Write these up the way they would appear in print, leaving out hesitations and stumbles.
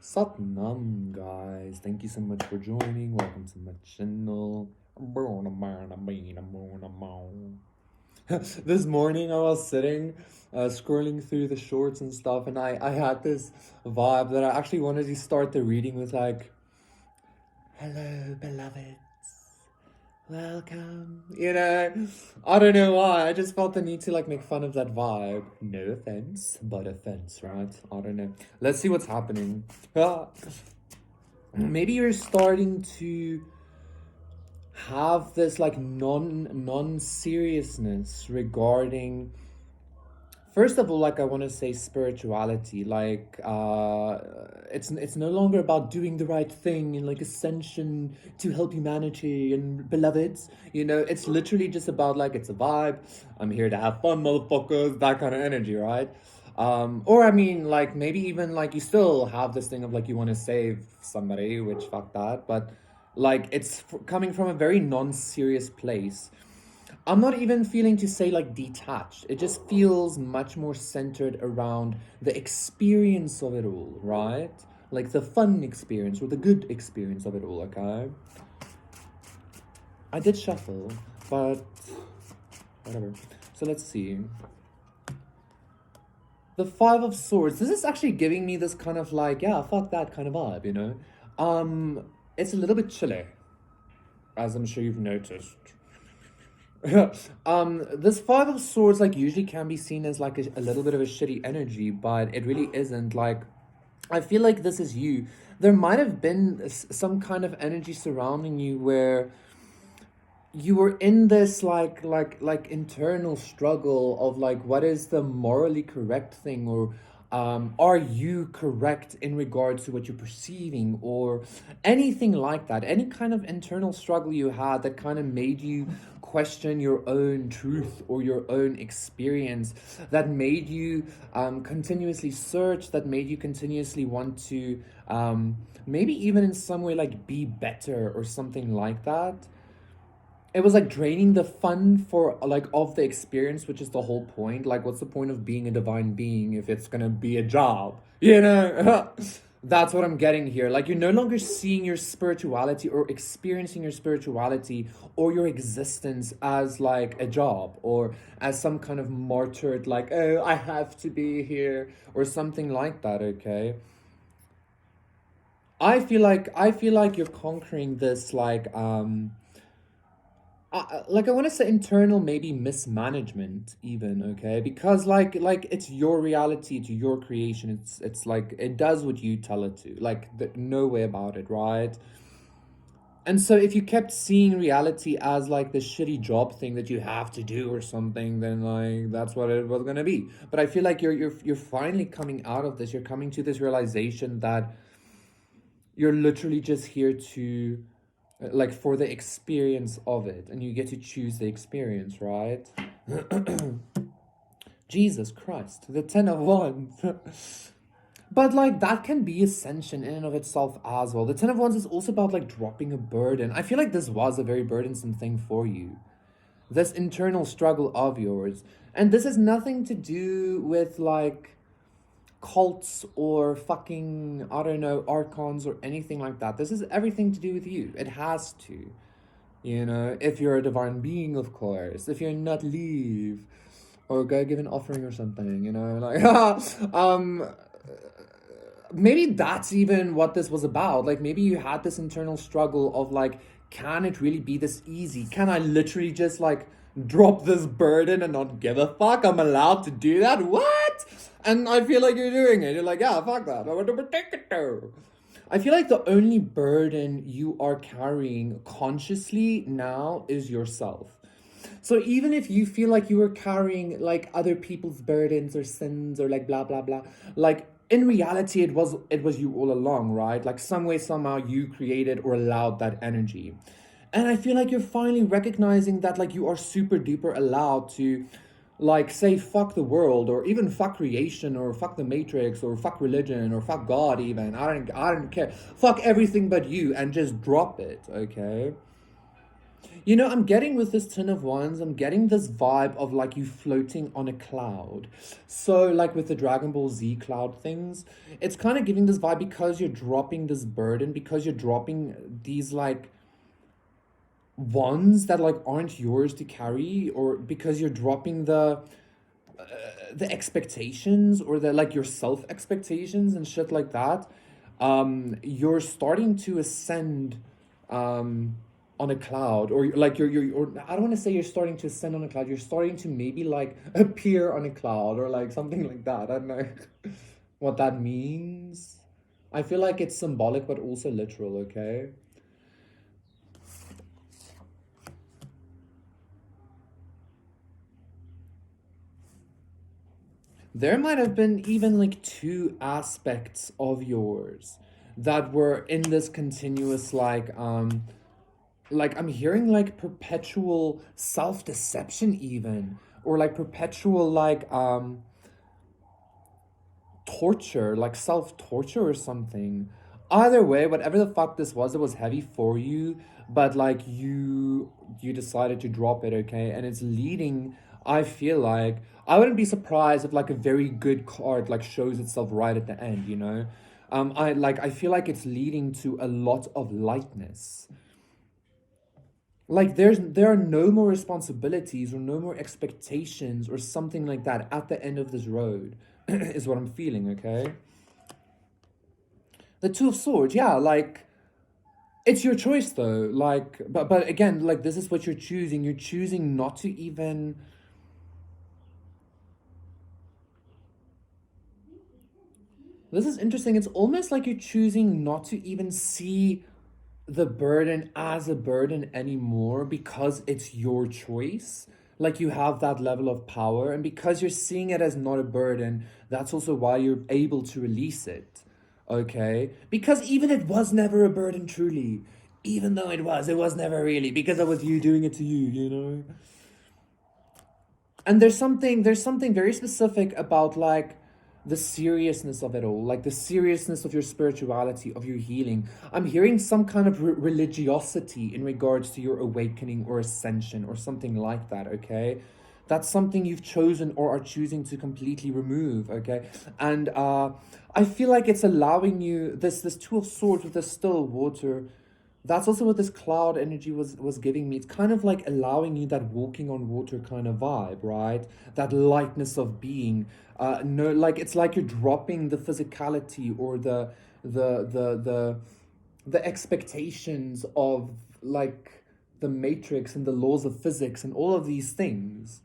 Satnam, guys. Thank you so much for joining. Welcome to my channel. This morning I was sitting, scrolling through the shorts and stuff, and I had this vibe that I actually wanted to start the reading with like, "Hello, beloved. Welcome." I don't know why. I just felt the need to like make fun of that vibe. No offense, but offense, right? I don't know. Let's see what's happening. Maybe you're starting to have this like non seriousness regarding, first of all, like I want to say spirituality. Like it's no longer about doing the right thing and like ascension to help humanity and beloveds. It's literally just about like it's a vibe. I'm here to have fun, motherfuckers. That kind of energy, right? Or I mean, like maybe even like you still have this thing of like you want to save somebody, which fuck that, but like it's coming from a very non-serious place. I'm not even feeling to say like detached. It just feels much more centered around the experience of it all, right? Like the fun experience or the good experience of it all, okay? I did shuffle, but whatever. So let's see. The Five of Swords. This is actually giving me this kind of like, yeah, fuck that kind of vibe. It's a little bit chilly, as I'm sure you've noticed. This Five of Swords like usually can be seen as like a little bit of a shitty energy, but it really isn't. Like, I feel like this is you. There might have been some kind of energy surrounding you where you were in this like internal struggle of like what is the morally correct thing, or are you correct in regards to what you're perceiving, or anything like that. Any kind of internal struggle you had that kind of made you question your own truth or your own experience, that made you continuously search, that made you continuously want to maybe even in some way like be better or something like that. It was like draining the fun for like of the experience, which is the whole point. Like, what's the point of being a divine being if it's gonna be a job? That's what I'm getting here. Like, you're no longer seeing your spirituality or experiencing your spirituality or your existence as like a job or as some kind of martyred, like, oh, I have to be here or something like that, okay? I feel like you're conquering this like I want to say internal maybe mismanagement even, okay, because like it's your reality, it's your creation, it's like it does what you tell it to, like no way about it, right? And so if you kept seeing reality as like this shitty job thing that you have to do or something, then like that's what it was gonna be. But I feel like you're finally coming out of this, you're coming to this realization that you're literally just here to like for the experience of it, and you get to choose the experience, right? Jesus Christ, the 10 of Wands. But like that can be ascension in and of itself as well. The 10 of Wands is also about like dropping a burden. I feel like this was a very burdensome thing for you, this internal struggle of yours. And this has nothing to do with like cults or fucking, I don't know, archons or anything like that. This is everything to do with you. It has to. If you're a divine being, of course. If you're not, leave. Or go give an offering or something, like, maybe that's even what this was about. Like, maybe you had this internal struggle of, like, can it really be this easy? Can I literally just, like, drop this burden and not give a fuck? I'm allowed to do that? What? And I feel like you're doing it. You're like, yeah, fuck that. I want to protect it though. I feel like the only burden you are carrying consciously now is yourself. So even if you feel like you were carrying like other people's burdens or sins or like blah blah blah, like in reality it was you all along, right? Like some way somehow you created or allowed that energy. And I feel like you're finally recognizing that like you are super duper allowed to like say fuck the world or even fuck creation or fuck the matrix or fuck religion or fuck God even. I don't care. Fuck everything but you and just drop it, okay? You know, I'm getting with this Ten of Wands, I'm getting this vibe of like you floating on a cloud. So, like with the Dragon Ball Z cloud things, it's kind of giving this vibe because you're dropping this burden, because you're dropping these like wands that like aren't yours to carry, or because you're dropping the expectations or the like your self expectations and shit like that. You're starting to ascend um on a cloud, or like you're or I don't want to say you're starting to ascend on a cloud, you're starting to maybe like appear on a cloud or like something like that. I don't know what that means. I feel like it's symbolic but also literal, okay? There might have been even like two aspects of yours that were in this continuous like I'm hearing like perpetual self-deception even, or like perpetual torture, like self-torture or something. Either way, whatever the fuck this was, it was heavy for you, but like you decided to drop it, okay? And it's leading, I feel like I wouldn't be surprised if like a very good card like shows itself right at the end, you know? I feel like it's leading to a lot of lightness. Like there are no more responsibilities or no more expectations or something like that at the end of this road is what I'm feeling, okay? The Two of Swords, yeah, like it's your choice though. Like but again, like this is what you're choosing. You're choosing not to even, this is interesting. It's almost like you're choosing not to even see the burden as a burden anymore because it's your choice. Like you have that level of power, and because you're seeing it as not a burden, that's also why you're able to release it. Okay? Because even it was never a burden truly. Even though it was never really, because it was you doing it to you, you know? And there's something very specific about like the seriousness of it all, like the seriousness of your spirituality, of your healing. I'm hearing some kind of religiosity in regards to your awakening or ascension or something like that, okay? That's something you've chosen or are choosing to completely remove, okay? And I feel like it's allowing you this Two of Swords with the still water. That's also what this cloud energy was giving me. It's kind of like allowing you that walking on water kind of vibe, right? That lightness of being. No, like it's like you're dropping the physicality or the expectations of like the matrix and the laws of physics and all of these things.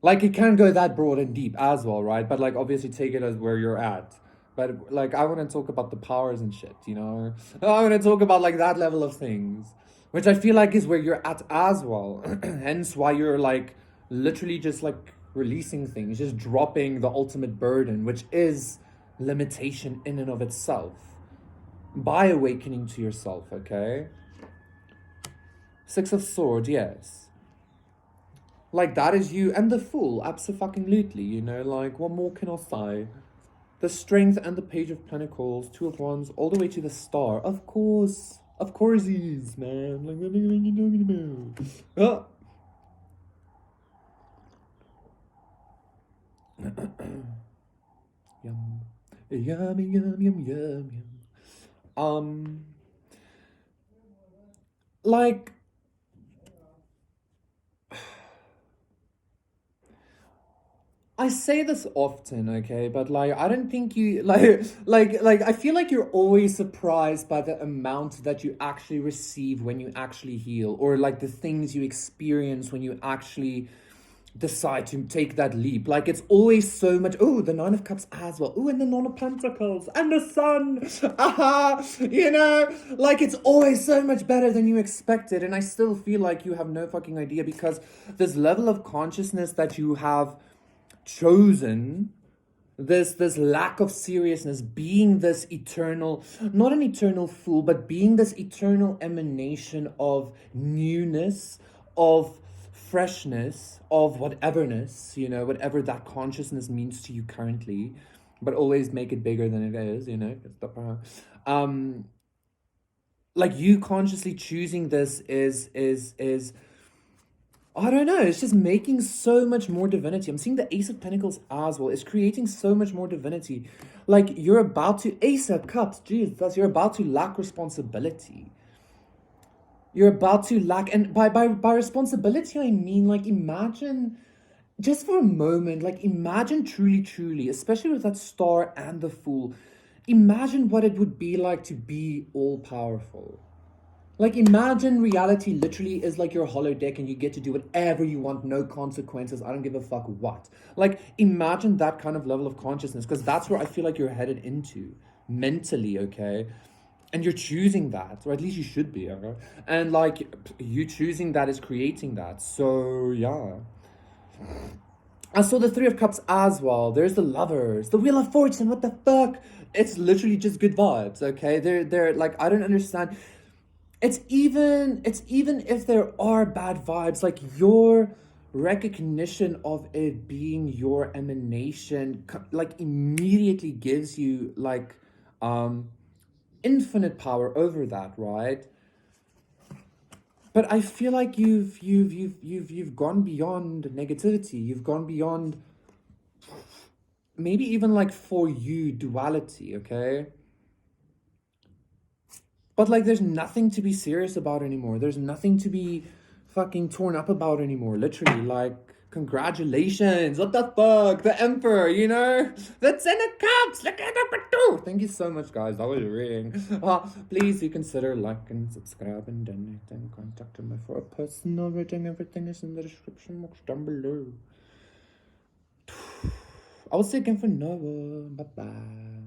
Like it can go that broad and deep as well, right? But like obviously take it as where you're at. But like I want to talk about the powers and shit, you know? I want to talk about like that level of things, which I feel like is where you're at as well. Hence why you're like literally just like releasing things, just dropping the ultimate burden, which is limitation in and of itself by awakening to yourself, okay? Six of Swords, yes. Like that is you and the Fool, absolutely, you know, like what more can I say? The Strength and the Page of Pentacles, Two of Wands, all the way to the Star. Of course he is, man. Like what are you talking about? Yum. Yum, yum, yum, yum, yum. Um, like I say this often, okay, but like I don't think you like I feel like you're always surprised by the amount that you actually receive when you actually heal, or like the things you experience when you actually decide to take that leap. Like it's always so much. Oh, the Nine of Cups as well. Oh, and the Nine of Pentacles and the Sun. Aha, you know, like it's always so much better than you expected. And I still feel like you have no fucking idea because this level of consciousness that you have chosen, this lack of seriousness, being this eternal, not an eternal fool, but being this eternal emanation of newness, of freshness, of whateverness, you know, whatever that consciousness means to you currently, but always make it bigger than it is, you know. Um like you consciously choosing this is I don't know, it's just making so much more divinity. I'm seeing the Ace of Pentacles as well. It's creating so much more divinity. Like you're about to Ace of Cups, Jesus, you're about to lack responsibility. You're about to lack, and by responsibility I mean, like, imagine just for a moment, like imagine truly, especially with that Star and the Fool, imagine what it would be like to be all powerful. Like imagine reality literally is like your holodeck and you get to do whatever you want, no consequences. I don't give a fuck what. Like imagine that kind of level of consciousness, because that's where I feel like you're headed into mentally, okay? And you're choosing that, or at least you should be, okay? And like you choosing that is creating that. So yeah. I saw the Three of Cups as well. There's the Lovers, the Wheel of Fortune. What the fuck? It's literally just good vibes, okay? They're like, I don't understand. It's even if there are bad vibes, like your recognition of it being your emanation, like immediately gives you like infinite power over that, right? But I feel like you've gone beyond negativity. You've gone beyond maybe even like for you duality, okay? But like there's nothing to be serious about anymore. There's nothing to be fucking torn up about anymore. Literally, like, congratulations. What the fuck? The Emperor, you know? The Ten of Cups. Look at that. Thank you so much, guys. That was a reading. Please do consider like and subscribe and donate and contact me for a personal reading. Everything is in the description box down below. I will see you again for Noah. Bye bye.